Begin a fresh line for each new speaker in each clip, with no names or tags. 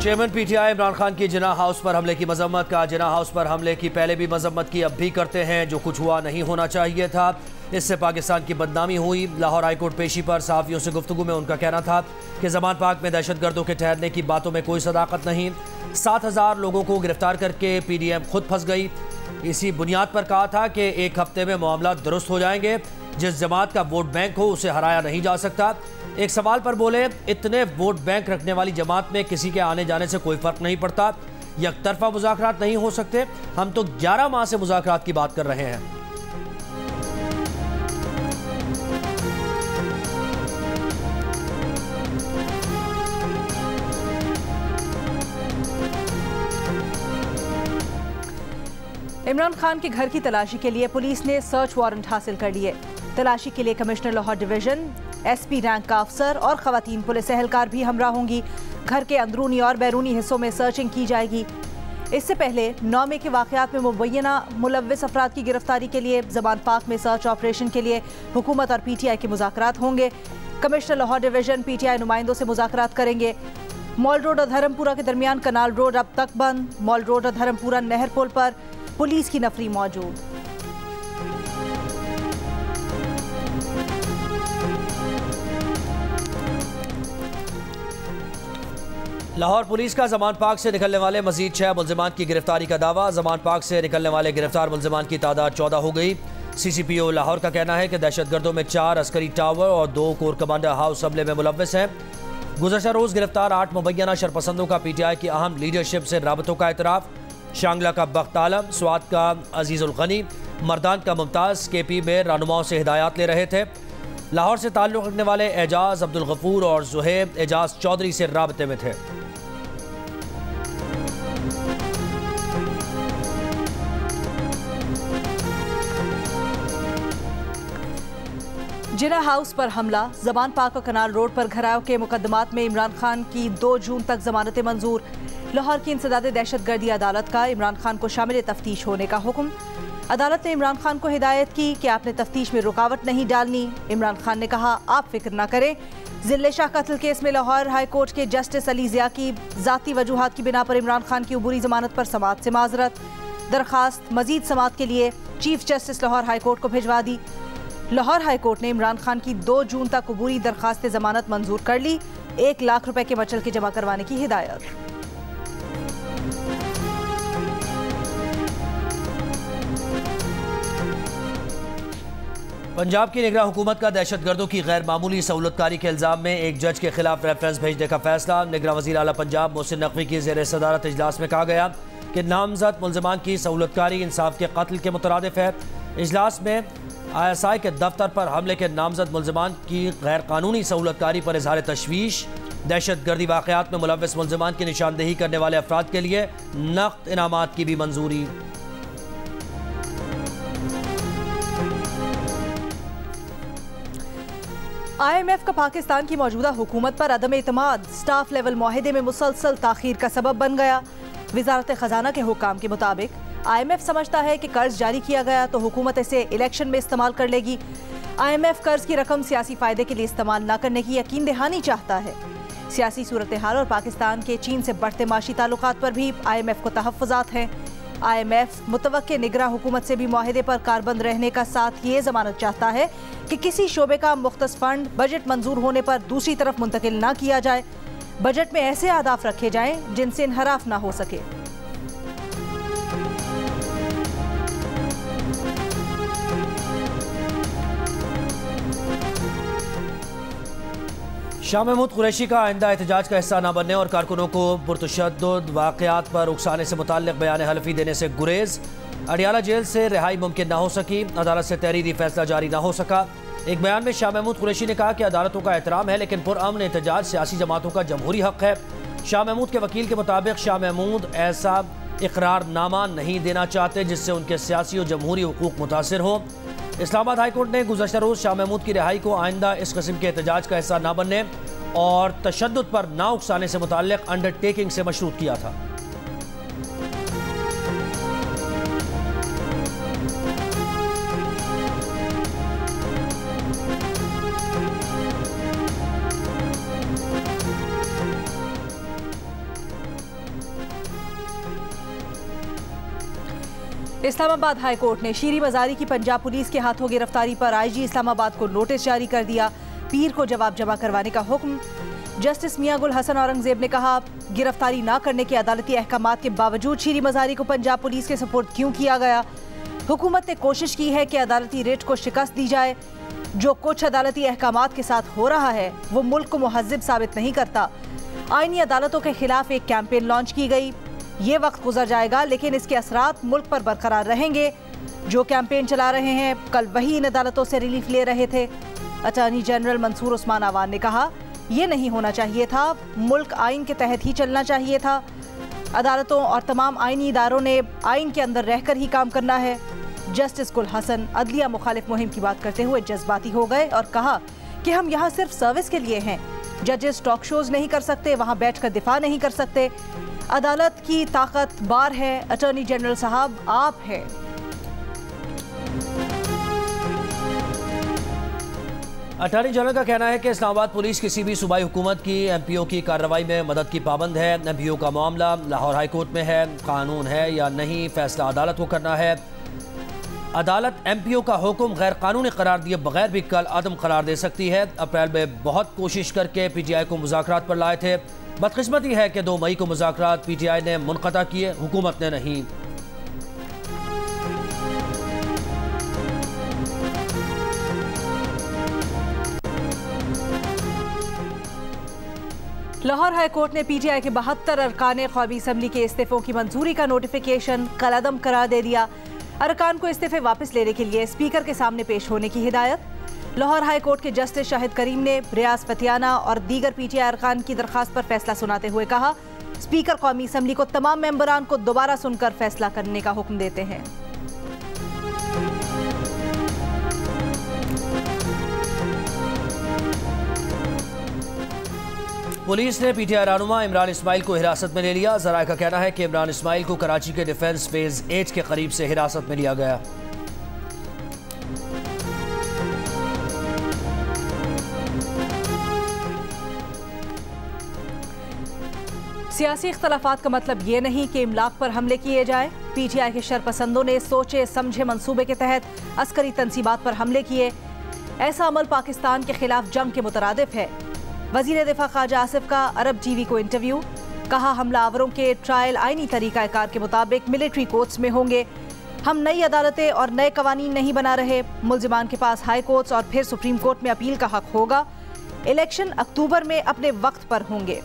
Chairman PTI Imran Khan की जिन्ना house पर हमले की मजम्मत का। जिन्ना हाउस पर हमले की पहले भी मजम्मत की, अब भी करते हैं। जो कुछ हुआ नहीं होना चाहिए था, इससे पाकिस्तान की बदनामी हुई। लाहौर हाईकोर्ट पेशी पर सहाफ़ियों से गुफ्तगू में उनका कहना था कि ज़मान पाक में दहशतगर्दों के ठहरने की बातों में कोई सदाकत नहीं। 7,000 लोगों को गिरफ्तार करके PDM खुद फंस गई। इसी बुनियाद पर कहा था कि एक हफ्ते में मामला दुरुस्त हो जाएंगे। जिस जमात का वोट बैंक हो उसे हराया नहीं जा सकता। एक सवाल पर बोले, इतने वोट बैंक रखने वाली जमात में किसी के आने जाने से कोई फर्क नहीं पड़ता। यकतरफा मुज़ाकरात नहीं हो सकते। हम तो 11 माह से मुज़ाकरात की बात कर रहे हैं।
इमरान खान के घर की तलाशी के लिए पुलिस ने सर्च वारंट हासिल कर लिए। तलाशी के लिए commissioner Lahore division, SP rank का अफसर और खवातीन पुलिस एहलकार भी हमरा होंगी। घर के अंदरूनी और बैरूनी हिस्सों में सर्चिंग की जाएगी। इससे पहले 9 मई के वाक़यात में मुबैना मुलव्विस अफराद की गिरफ्तारी के लिए ज़मान पाक में सर्च ऑपरेशन के लिए हुकूमत और PTI के मुज़ाकरात होंगे। कमिश्नर लाहौर डिवीजन PTI नुमाइंदों से मुज़ाकरात करेंगे। मॉल रोड और धर्मपुरा के दरमियान कनाल रोड अब तक बंद। मॉल रोड और धर्मपुरा नहर पुल पर पुलिस की नफरी मौजूद।
लाहौर पुलिस का ज़मान पाक से निकलने वाले मजीद 6 मुल्ज़िमान की गिरफ्तारी का दावा। ज़मान पाक से निकलने वाले गिरफ्तार मुल्ज़िमान की तादाद 14 हो गई। CCPO लाहौर का कहना है कि दहशतगर्दों में 4 अस्करी टावर और 2 कोर कमांडर हाउस हमले में मुलव्विस हैं। गुज़श्ता रोज़ गिरफ्तार 8 मुबैना शरपसंदों का PTI की अहम लीडरशिप से राबतों का एतराफ़। शांगला का बख्त आलम, स्वात का अजीज़ुल गनी, मर्दान का मुमताज़ KP में रहनुमाओं से हिदायत ले रहे थे। लाहौर से ताल्लुक़ रखने वाले एजाज अब्दुल गफूर और ज़ुहैब एजाज चौधरी से राबते में थे।
जिन्ना हाउस पर हमला, ज़मान पाक और कनाल रोड पर घराव के मुकदमात में इमरान खान की 2 जून तक जमानतें मंजूर। लाहौर की इंसदाद दहशतगर्दी अदालत का इमरान खान को शामिल तफ्तीश होने का हुक्म। अदालत ने इमरान खान को हिदायत की कि आपने तफ्तीश में रुकावट नहीं डालनी। इमरान खान ने कहा, आप फिक्र न करें। जिले शाह कत्ल केस में लाहौर हाई कोर्ट के जस्टिस अली ज़िया की ज़ाती वजूहात की बिना पर इमरान खान की अबूरी जमानत पर समाअत से माजरत। दरखास्त मजीद समाअत के लिए chief justice Lahore high court को भिजवा दी। लाहौर हाई कोर्ट ने इमरान खान की 2 जून तक अबूरी दरखास्त जमानत मंजूर कर ली। 1 लाख रुपए के मचल के जमा करवाने की हिदायत।
पंजाब की निगरान हुकूमत का दहशतगर्दों की गैर मामूली सहूलतकारी के इल्ज़ाम में एक जज के खिलाफ रेफरेंस भेजने का फैसला। निगरान वज़ीर आला पंजाब मोहसिन नकवी की ज़ेर सदारत इजलास में कहा गया कि नामजद मुल्ज़िमान की सहूलतकारी इंसाफ के कत्ल के मुतरादिफ है। इजलास में ISI के दफ्तर पर हमले के नामजद मुल्ज़िमान की गैर कानूनी सहूलतकारी पर इजहार तशवीश। दहशतगर्दी वाक़यात में मुलव्विस मुल्ज़िमान की निशानदेही करने वाले अफराद के लिए नक़द इनामात की भी मंजूरी।
IMF का पाकिस्तान की मौजूदा हुकूमत पर अदम एतमाद स्टाफ लेवल मुआहदे में मुसलसल ताख़ीर का सबब बन गया। वज़ारत ख़जाना के हुकाम के मुताबिक IMF समझता है कि कर्ज जारी किया गया तो हुकूमत इसे इलेक्शन में इस्तेमाल कर लेगी। IMF कर्ज की रकम सियासी फ़ायदे के लिए इस्तेमाल न करने की यकीन दहानी चाहता है। सियासी सूरत हाल और पाकिस्तान के चीन से बढ़ते माशी ताल्लुकात पर भी IMF को तहफ़्फ़ुज़ात हैं। IMF मुतवक्के निगरां हुकूमत से भी मुआहदे पर कारबंद रहने का साथ ये ज़मानत चाहता है कि किसी शोबे का मुख्तस फंड बजट मंजूर होने पर दूसरी तरफ मुंतकिल ना किया जाए। बजट में ऐसे अहदाफ रखे जाएं जिनसे इनहराफ ना हो सके।
शाह महमूद कुरैशी का आइंदा एहतजाज का हिस्सा न बनने और कारकुनों को पुरतशद्दुद वाक़यात पर उकसाने से मुताल्लिक़ बयान हलफी देने से गुरेज। अडियाला जेल से रिहाई मुमकिन न हो सकी। अदालत से तहरीरी फैसला जारी न हो सका। एक बयान में शाह महमूद कुरैशी ने कहा कि अदालतों का एहतराम है लेकिन पुरअमन एहतजाज सियासी जमातों का जमहूरी हक़ है। शाह महमूद के वकील के मुताबिक शाह महमूद ऐसा इकरारनामा नहीं देना चाहते जिससे उनके सियासी और जमहूरी हुकूक मुतासिर हों। इस्लामाबाद हाई कोर्ट ने गुज़श्ता रोज़ शाह महमूद की रिहाई को आइंदा इस किस्म के एहतजाज का हिस्सा न बनने और तशद्दुद पर ना उकसाने से मुताल्लिक़ अंडरटेकिंग से मशरूत किया था।
इस्लामाबाद हाई कोर्ट ने शीरी मजारी की पंजाब पुलिस के हाथों गिरफ्तारी पर आईजी इस्लामाबाद को नोटिस जारी कर दिया। पीर को जवाब जमा करवाने का हुक्म। जस्टिस मियां गुल हसन औरंगजेब ने कहा, गिरफ्तारी न करने के अदालती अहकामात के बावजूद शीरी मजारी को पंजाब पुलिस के सपुर्द क्यों किया गया। हुकूमत ने कोशिश की है कि अदालती रिट को शिकस्त दी जाए। जो कुछ अदालती अहकामात के साथ हो रहा है वो मुल्क को मुहज्जिब साबित नहीं करता। आईनी अदालतों के खिलाफ एक कैंपेन लॉन्च की गई। ये वक्त गुजर जाएगा लेकिन इसके असरात मुल्क पर बरकरार रहेंगे। जो कैंपेन चला रहे हैं कल वही इन अदालतों से रिलीफ ले रहे थे। अटॉर्नी जनरल मंसूर उस्मान आवान ने कहा, ये नहीं होना चाहिए था, मुल्क आइन के तहत ही चलना चाहिए था। अदालतों और तमाम आइनी इदारों ने आइन के अंदर रहकर ही काम करना है। जस्टिस गुल हसन अदलिया मुखालिफ मुहिम की बात करते हुए जज्बाती हो गए और कहा कि हम यहाँ सिर्फ सर्विस के लिए हैं। जजेस टॉक शोज नहीं कर सकते, वहाँ बैठकर दिफा नहीं कर सकते। अदालत की ताकत बार है। अटॉर्नी जनरल साहब आप हैं।
अटॉर्नी जनरल का कहना है कि इस्लामाबाद पुलिस किसी भी सूबाई हुकूमत की एमपीओ की कार्रवाई में मदद की पाबंद है। एमपीओ का मामला लाहौर हाई कोर्ट में है। कानून है या नहीं, फैसला अदालत को करना है। अदालत एमपीओ का हुक्म गैर कानूनी करार दिए बगैर भी कल अदम करार दे सकती है। अप्रैल में बहुत कोशिश करके पीटीआई को मुज़ाकरात पर लाए थे। बदकिस्मती है कि 2 मई को मुज़ाकरात पीटीआई ने मुनक़ता किए, हुकूमत ने नहीं।
लाहौर हाई कोर्ट ने पीटीआई के 72 अरकान कौमी असम्बली के इस्तीफों की मंजूरी का नोटिफिकेशन कलअदम करार दे दिया। अरकान को इस्तीफे वापस लेने के लिए स्पीकर के सामने पेश होने की हिदायत। लाहौर हाई कोर्ट के जस्टिस शाहिद करीम ने रियाज फतियाना और दीगर पीटीआई अरकान की दरखास्त पर फैसला सुनाते हुए कहा, स्पीकर कौमी असम्बली को तमाम मेंबरान को दोबारा सुनकर फैसला करने का हुक्म देते हैं।
पुलिस ने पीटीआई रहनुमा इमरान इस्माइल को हिरासत में ले लिया। जराये का कहना है कि इमरान इस्माइल को कराची के डिफेंस फेज 8 के करीब से हिरासत में लिया गया।
सियासी इख्तलाफात का मतलब ये नहीं कि इमलाक पर हमले किए जाए। पीटीआई के शरपसंदों ने सोचे समझे मंसूबे के तहत अस्करी तंसीबात पर हमले किए। ऐसा अमल पाकिस्तान के खिलाफ जंग के मुतरादिफ है। वज़ीर दिफा ख्वाजा आसिफ का अरब टीवी को इंटरव्यू। कहा, हमलावरों के ट्रायल आइनी तरीक़ाकार के मुताबिक मिलिट्री कोर्ट्स में होंगे। हम नई अदालतें और नए कवानीन नहीं बना रहे। मुल्जिमान के पास हाई कोर्ट्स और फिर सुप्रीम कोर्ट में अपील का हक होगा। इलेक्शन अक्टूबर में अपने वक्त पर होंगे।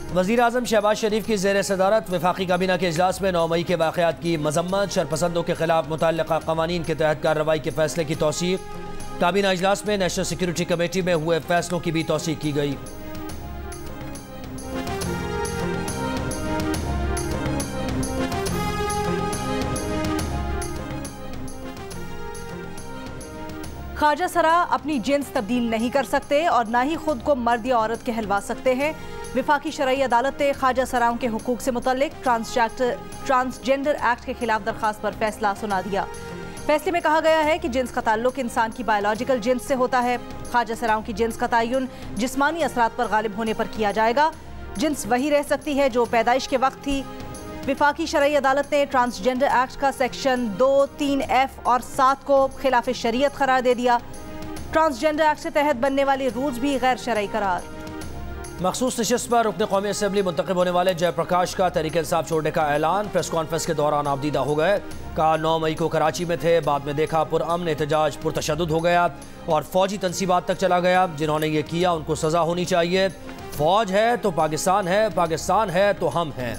वज़ीर आज़म शहबाज शरीफ की ज़ेर सदारत वफाकी काबीना के इजलास में 9 मई के वाक़यात की मज़म्मत। शरपसंदों के खिलाफ मुतल्लिक़ा क़वानीन के तहत कार्रवाई के फैसले की तौसीक़। काबीना इजलास में नेशनल सिक्योरिटी कमेटी में हुए फैसलों की भी तौसीक़ की गई।
ख्वाजा सरा अपनी जिन्स तब्दील नहीं कर सकते और ना ही खुद को मर्द या औरत कहलवा सकते हैं। विफाकी शरई अदालत ने ख्वाजा सराओं के हुकूक से मुतल्लिक ट्रांसजेंडर एक्ट के खिलाफ दरखास्त पर फैसला सुना दिया। फैसले में कहा गया है कि जिन्स का ताल्लुक इंसान की बायोलॉजिकल जिन्स से होता है। ख्वाजा सराओं की जिन्स का तयन जिस्मानी असरात पर गालिब होने पर किया जाएगा। जिन्स वही रह सकती है जो पैदाइश के वक्त थी। विफाकी शरई अदालत ने ट्रांसजेंडर एक्ट का सेक्शन 2, 3F और 7 को खिलाफ शरीयत करार दे दिया। ट्रांसजेंडर एक्ट के तहत बनने वाले रूल्स भी गैर शरई करार।
मखसूस नशिस्त पर रुकन कौमी असम्बली मुंतखब होने वाले जयप्रकाश का तहरीक इंसाफ छोड़ने का ऐलान। प्रेस कॉन्फ्रेंस के दौरान आपदीदा हो गए। कहा, 9 मई को कराची में थे, बाद में देखा पुरअमन एहतजाज पुरतशद्दुद हो गया और फौजी तनसीबात तक चला गया। जिन्होंने ये किया उनको सज़ा होनी चाहिए। फौज है तो पाकिस्तान है, पाकिस्तान है तो हम हैं।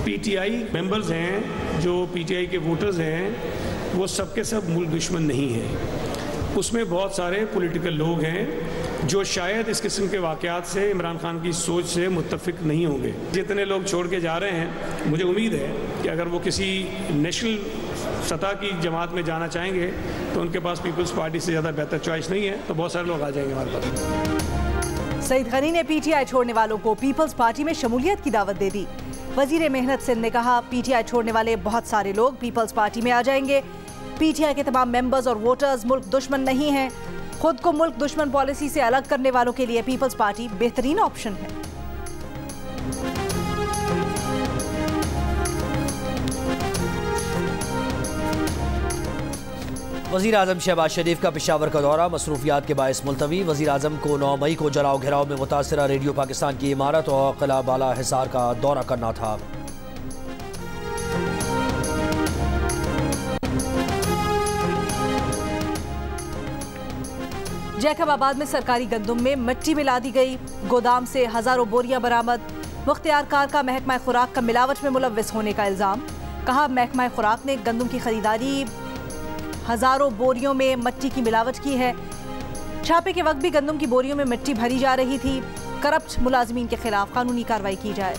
पीटीआई मेंबर्स हैं, जो पीटीआई के वोटर्स हैं, वो सबके सब मुल्क दुश्मन नहीं है। उसमें बहुत सारे पॉलिटिकल लोग हैं जो शायद इस किस्म के वाक़यात से इमरान खान की सोच से मुत्तफिक नहीं होंगे। जितने लोग छोड़ के जा रहे हैं, मुझे उम्मीद है कि अगर वो किसी नेशनल सतह की जमात में जाना चाहेंगे तो उनके पास पीपल्स पार्टी से ज़्यादा बेहतर चॉइस नहीं है, तो बहुत सारे लोग आ जाएंगे हमारे पास।
सईद गनी ने पीटीआई छोड़ने वालों को पीपल्स पार्टी में शमूलियत की दावत दे दी। वजीर मेहनत सिंध ने कहा, पीटीआई छोड़ने वाले बहुत सारे लोग पीपल्स पार्टी में आ जाएंगे। पीटीआई के तमाम मेंबर्स और वोटर्स मुल्क दुश्मन नहीं हैं। खुद को मुल्क दुश्मन पॉलिसी से अलग करने वालों के लिए पीपल्स पार्टी बेहतरीन ऑप्शन है।
वज़ीर आज़म शहबाज शरीफ का पेशावर का दौरा मसरूफियात के बायस मुलतवी। वज़ीर आज़म को 9 मई को जलाओ घेराव में मुतासरा रेडियो पाकिस्तान की इमारत और किला बाला हिसार का दौरा करना था।
जैकबाबाद में सरकारी गंदुम में मिट्टी मिला दी गई। गोदाम से हजारों बोरियां बरामद। मुख्तियार कार का महकमा खुराक का मिलावट में मुलव्वस होने का इल्जाम। कहा महकमा खुराक ने गंदुम की खरीदारी हजारों बोरियों में मिट्टी की मिलावट की है। छापे के वक्त भी गंदुम की बोरियों में मिट्टी भरी जा रही थी। करप्ट मुलाजिमीन के खिलाफ कानूनी कार्रवाई की जाए।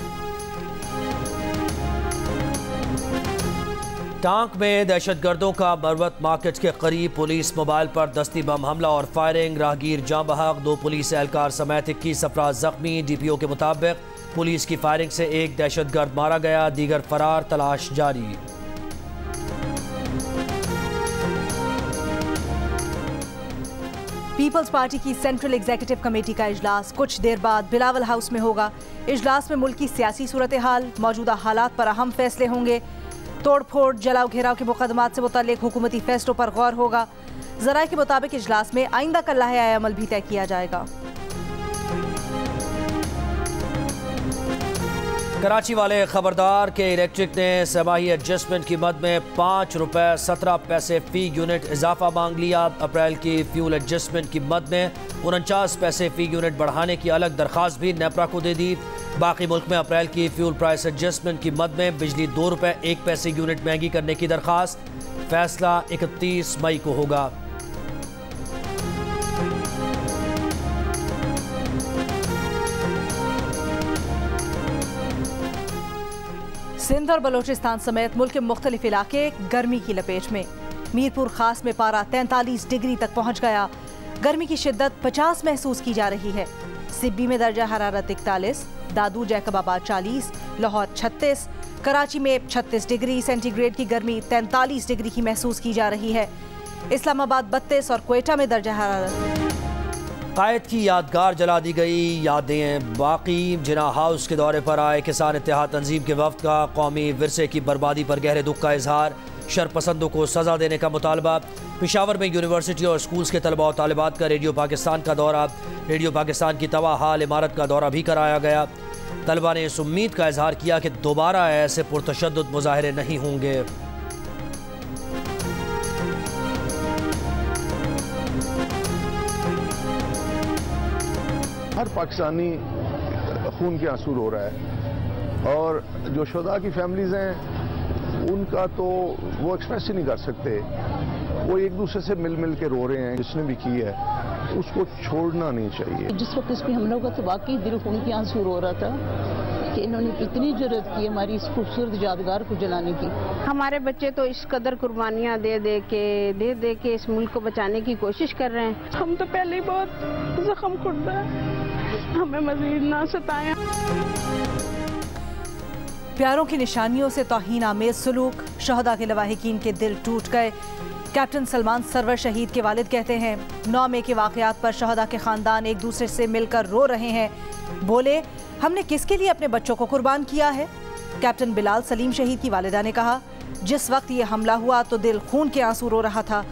टांक में दहशतगर्दों का मरवत मार्केट के करीब पुलिस मोबाइल पर दस्ती बम हमला और फायरिंग। राहगीर जाँ बहक, 2 पुलिस एहलकार समेत 21 अफराद जख्मी। डीपीओ के मुताबिक पुलिस की फायरिंग से एक दहशतगर्द मारा गया, दीगर फरार, तलाश जारी।
पीपल्स पार्टी की सेंट्रल एग्जीक्यूटिव कमेटी का इजलास कुछ देर बाद बिलावल हाउस में होगा। इजलास में मुल्क की सियासी सूरत हाल, मौजूदा हालात पर अहम फैसले होंगे। तोड़ फोड़, जलाओ घेराव के मुकदमात से मुताल्लिक हुकूमती फैसलों पर गौर होगा। ज़राए के मुताबिक इजलास में आइंदा का लाहे अमल भी तय किया जाएगा।
कराची वाले खबरदार के इलेक्ट्रिक ने समाही एडजस्टमेंट की मद में ₹5.17 फी यूनिट इजाफा मांग लिया। अप्रैल की फ्यूल एडजस्टमेंट की मद में 49 पैसे फी यूनिट बढ़ाने की अलग दरख्वास्त भी नेपरा को दे दी। बाकी मुल्क में अप्रैल की फ्यूल प्राइस एडजस्टमेंट की मद में बिजली ₹2.01 यूनिट महंगी करने की दरख्वास्त। फैसला 31 मई को होगा।
सिंध और बलोचिस्तान समेत मुल्क के मुख्तलिफ इलाके गर्मी की लपेट में। मीरपुर खास में पारा 43 डिग्री तक पहुंच गया। गर्मी की शिद्दत 50 महसूस की जा रही है। सिब्बी में दर्जा हरारत 41, दादू जैकबाबाद 40, लाहौर 36, कराची में 36 डिग्री सेंटीग्रेड की गर्मी 43 डिग्री की महसूस की जा रही है। इस्लामाबाद 32 और क्वेटा में दर्जा हरारत।
कायद की यादगार जला दी गई, यादें बाकी। जिना हाउस के दौरे पर आए किसान इत्तेहाद तंजीम के वफ्द का कौमी विरसे की बर्बादी पर गहरे दुख का इजहार। शरपसंदों को सजा देने का मुतालबा। पेशावर में यूनिवर्सिटी और स्कूल्स के तलबा और तालिबात का रेडियो पाकिस्तान का दौरा। रेडियो पाकिस्तान की तबाह हाल इमारत का दौरा भी कराया गया। तलबा ने इस उम्मीद का इजहार किया कि दोबारा ऐसे पुरतशद्दुद मुजाहरे नहीं होंगे।
हर पाकिस्तानी खून के आंसू रो रहा है और जो शुहदा की फैमिलीज हैं उनका तो वो एक्सप्रेस ही नहीं कर सकते। वो एक दूसरे से मिल मिल के रो रहे हैं। जिसने भी की है उसको छोड़ना नहीं चाहिए।
जिस वक्त इसमें हमलों का तो वाकई दिल खून के आंसू रो रहा था कि इन्होंने इतनी जरूरत की हमारी इस खूबसूरत यादगार को जलाने की।
हमारे बच्चे तो इस कदर कुर्बानियाँ दे दे के इस मुल्क को बचाने की कोशिश कर रहे हैं। हम तो पहले ही बहुत जख्म खुर्दा है, हमें मजीद ना सताएं।
प्यारों की निशानियों से तौहीन आमेज सलूक, शहदा के लवाहिकीन के दिल टूट गए। कैप्टन सलमान सरवर शहीद के वालिद कहते हैं 9 मई के वाक़यात पर शहदा के ख़ानदान एक दूसरे से मिलकर रो रहे हैं। बोले हमने किसके लिए अपने बच्चों को कुर्बान किया है। कैप्टन बिलाल सलीम शहीद की वालिदा ने कहा जिस वक्त ये हमला हुआ तो दिल खून के आंसू रो रहा था।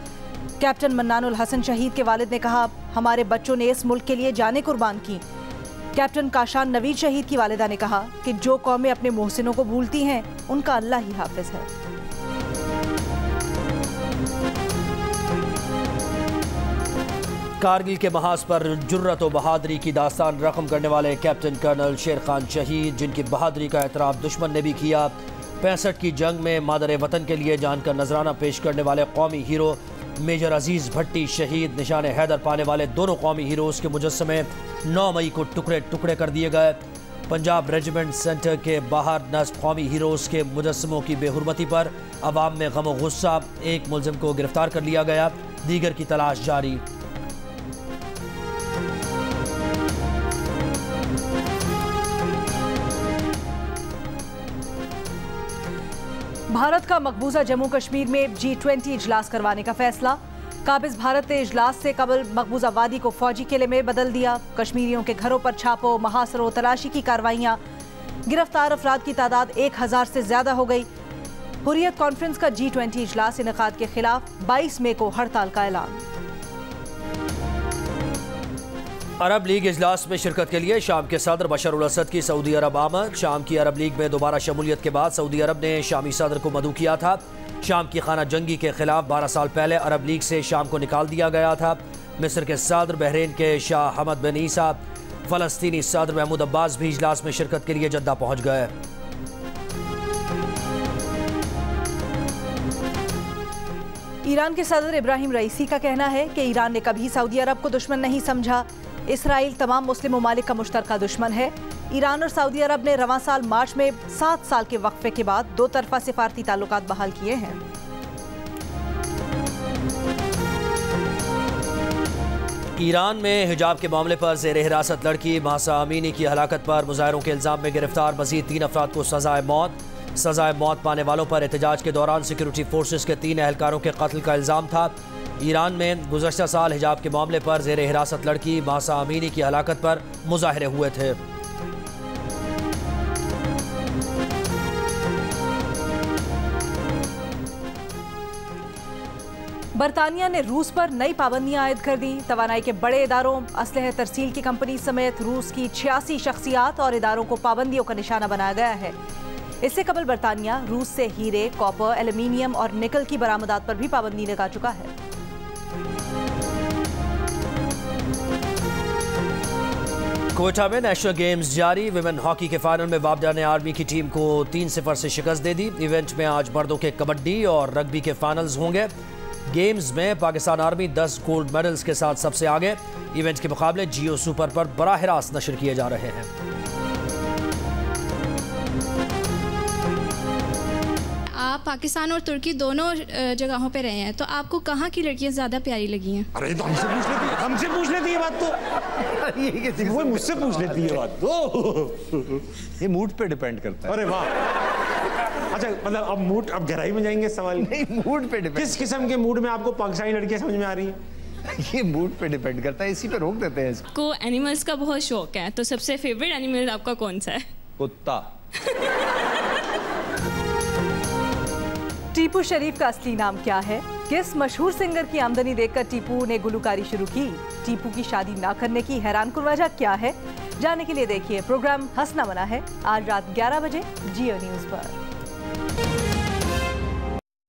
कैप्टन मन्नानुल हसन शहीद के वालिद ने कहा हमारे बच्चों ने इस मुल्क के लिए जानें कुर्बान की। कैप्टन काशान नवीद शहीद की वालिदा ने कहा कि जो कौमें अपने मोहसिनों को भूलती हैं उनका अल्लाह ही हाफिज है।
कारगिल के महाज पर जुर्रत और बहादुरी की दास्तान रकम करने वाले कैप्टन कर्नल शेर खान शहीद, जिनकी बहादुरी का एतराफ़ दुश्मन ने भी किया। 65 की जंग में मादर वतन के लिए जान का नजराना पेश करने वाले कौमी हीरो मेजर अजीज़ भट्टी शहीद। निशान हैदर पाने वाले दोनों कौमी हीरोज़ के मुजस्समे 9 मई को टुकड़े टुकड़े कर दिए गए। पंजाब रेजिमेंट सेंटर के बाहर नस्ब कौमी हीरोज़ के मुजस्समों की बेहुरमती पर अवाम में गम और गुस्सा। एक मुलजिम को गिरफ्तार कर लिया गया, दीगर की तलाश जारी।
भारत का मकबूजा जम्मू कश्मीर में G20 इजलास करवाने का फैसला। काबिज भारत ने इजलास से कबल मकबूजा वादी को फौजी किले में बदल दिया। कश्मीरियों के घरों पर छापों, महासरों, तलाशी की कार्रवाइयां। गिरफ्तार अफराद की तादाद 1000 से ज्यादा हो गई। हुर्रियत कॉन्फ्रेंस का G20 इजलास इनेकाद के खिलाफ 22 मई को हड़ताल का ऐलान।
अरब लीग इजलास में शिरकत के लिए शाम के सदर बशर उल असद की सऊदी अरब आमद। शाम की अरब लीग में दोबारा शमूलियत के बाद सऊदी अरब ने शामी सदर को मदऊ किया था। शाम की खाना जंगी के खिलाफ 12 साल पहले अरब लीग से शाम को निकाल दिया गया था। मिस्र के सदर, बहरीन के शाह हमद बिन ईसा, फलस्तीनी सदर महमूद अब्बास भी इजलास में शिरकत के लिए जद्दा पहुंच गए।
ईरान के सदर इब्राहिम रईसी का कहना है कि ईरान ने कभी सऊदी अरब को दुश्मन नहीं समझा। इसराइल तमाम मुस्लिम ममालिक का मुश्तरका दुश्मन है। ईरान और सऊदी अरब ने रवां साल मार्च में 7 साल के वक्फे के बाद दो तरफा सिफारती ताल्लुकात बहाल किए हैं।
ईरान में हिजाब के मामले पर ज़ेर हिरासत लड़की महसा अमीनी की हलाकत पर मुजाहिरों के इल्ज़ाम में गिरफ्तार मज़ीद 3 अफराद को सज़ाए मौत। सज़ाए मौत पाने वालों पर एहतजाज के दौरान सिक्योरिटी फोर्सेस के 3 एहलकारों के कत्ल का इल्ज़ाम था। ईरान में गुज़श्ता साल हिजाब के मामले पर ज़ेर हिरासत लड़की महसा अमीनी की हलाकत पर मुजाहिरे हुए थे।
बरतानिया ने रूस पर नई पाबंदियां आयद कर दी। तवानाई के बड़े इदारों, असलह तरसील की कंपनी समेत रूस की 86 शख्सियात और इदारों को पाबंदियों का निशाना बनाया गया है। इससे कबल बरतानिया रूस से हीरे, कॉपर, एल्यूमीनियम और निकल की बरामदात पर भी पाबंदी लगा चुका है।
कोयटा में नेशनल गेम्स जारी। विमेन हॉकी के फाइनल में वापडा ने आर्मी की टीम को 3-0 से शिकस्त दे दी। इवेंट में आज मर्दों के कबड्डी और रग्बी के फाइनल्स होंगे। गेम्स में पाकिस्तान आर्मी 10 गोल्ड मेडल्स के साथ सबसे आगे। इवेंट के मुकाबले जियो सुपर पर बराह रास्त नशर किए जा रहे हैं।
आप पाकिस्तान और तुर्की दोनों जगहों पे रहे हैं, तो आपको कहाँ की लड़कियाँ ज़्यादा प्यारी लगी हैं?
अरे तो हमसे पूछ लेती है बात तो वो मुझसे पूछ लेती है बात तो
ये मूड पे डिपेंड करता है।
अरे वाह, अच्छा मतलब अब मूड, अब गहराई में जाएंगे सवाल।
नहीं, मूड पे डिपेंड।
किस किस्म के मूड में आपको पाकिस्तानी लड़कियां समझ में आ रही हैं?
ये मूड पे डिपेंड करता है, इसी पे रोक देते हैं इसको।
को एनिमल्स का बहुत शौक है, तो सबसे फेवरेट एनिमल आपका कौन सा है?
कुत्ता।
टीपू शरीफ का असली नाम क्या है? किस मशहूर सिंगर की आमदनी देखकर टीपू ने गुलकारी शुरू की? टीपू की शादी ना करने की हैरानकुन वजह क्या है? जानने के लिए देखिए प्रोग्राम हंसना मना है आज रात 11 बजे जियो न्यूज़ पर।